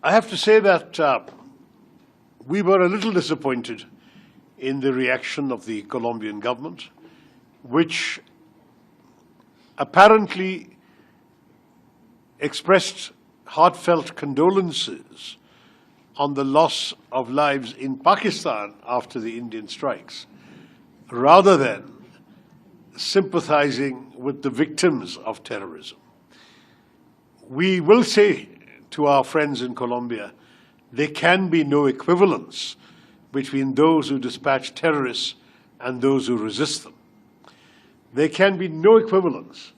I have to say that we were a little disappointed in the reaction of the Colombian government, which apparently expressed heartfelt condolences on the loss of lives in Pakistan after the Indian strikes, rather than sympathizing with the victims of terrorism. We will say to our friends in Colombia, there can be no equivalence between those who dispatch terrorists and those who resist them. There can be no equivalence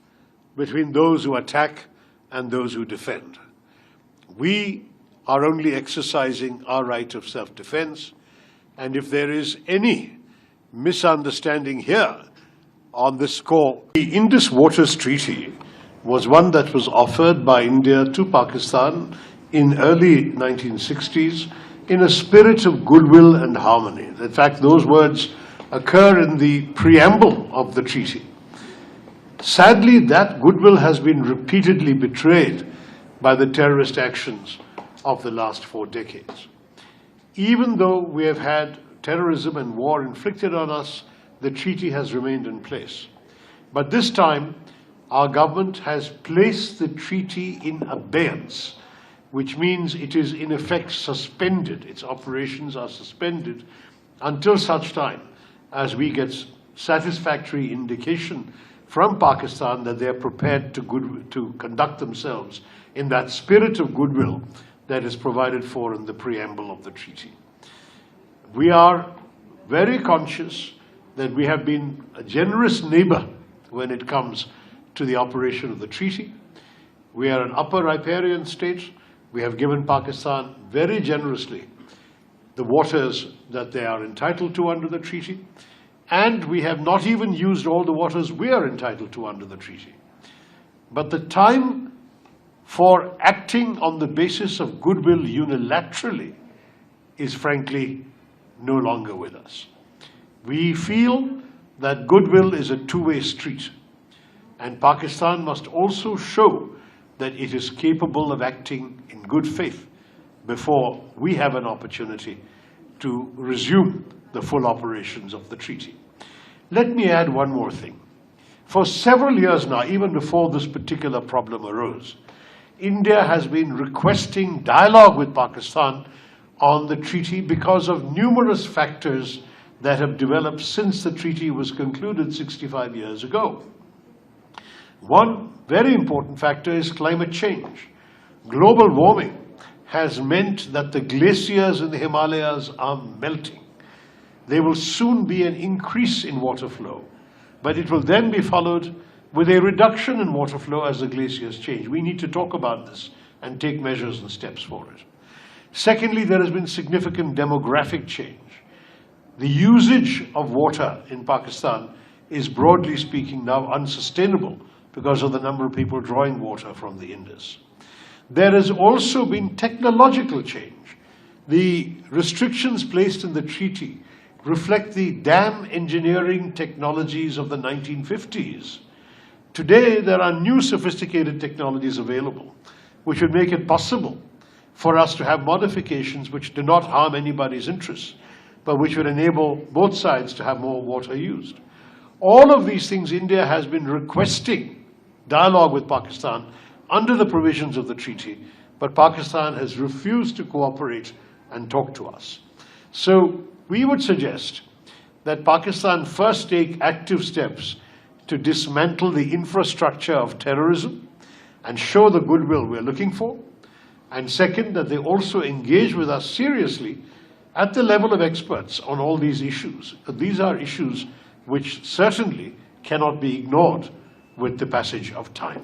between those who attack and those who defend. We are only exercising our right of self-defense, and if there is any misunderstanding here on this score, the Indus Waters Treaty was one that was offered by India to Pakistan in early 1960s in a spirit of goodwill and harmony. In fact, those words occur in the preamble of the treaty. Sadly, that goodwill has been repeatedly betrayed by the terrorist actions of the last 4 decades. Even though we have had terrorism and war inflicted on us, the treaty has remained in place. But this time, our government has placed the treaty in abeyance, which means it is in effect suspended. Its operations are suspended until such time as we get satisfactory indication from Pakistan that they are prepared to conduct themselves in that spirit of goodwill that is provided for in the preamble of the treaty. We are very conscious that we have been a generous neighbor when it comes to the operation of the treaty. We are an upper riparian state. We have given Pakistan very generously the waters that they are entitled to under the treaty, and we have not even used all the waters we are entitled to under the treaty. But the time for acting on the basis of goodwill unilaterally is frankly no longer with us. We feel that goodwill is a two-way street, and Pakistan must also show that it is capable of acting in good faith before we have an opportunity to resume the full operations of the treaty. Let me add one more thing. For several years now, even before this particular problem arose, India has been requesting dialogue with Pakistan on the treaty because of numerous factors that have developed since the treaty was concluded 65 years ago. One very important factor is climate change. Global warming has meant that the glaciers in the Himalayas are melting. There will soon be an increase in water flow, but it will then be followed with a reduction in water flow as the glaciers change. We need to talk about this and take measures and steps for it. Secondly, there has been significant demographic change. The usage of water in Pakistan is, broadly speaking, now unsustainable because of the number of people drawing water from the Indus. There has also been technological change. The restrictions placed in the treaty reflect the dam engineering technologies of the 1950s. Today, there are new sophisticated technologies available, which would make it possible for us to have modifications which do not harm anybody's interests, but which would enable both sides to have more water used. All of these things, India has been requesting dialogue with Pakistan under the provisions of the treaty, but Pakistan has refused to cooperate and talk to us. So we would suggest that Pakistan first take active steps to dismantle the infrastructure of terrorism and show the goodwill we're looking for. And second, that they also engage with us seriously at the level of experts on all these issues. These are issues which certainly cannot be ignored with the passage of time.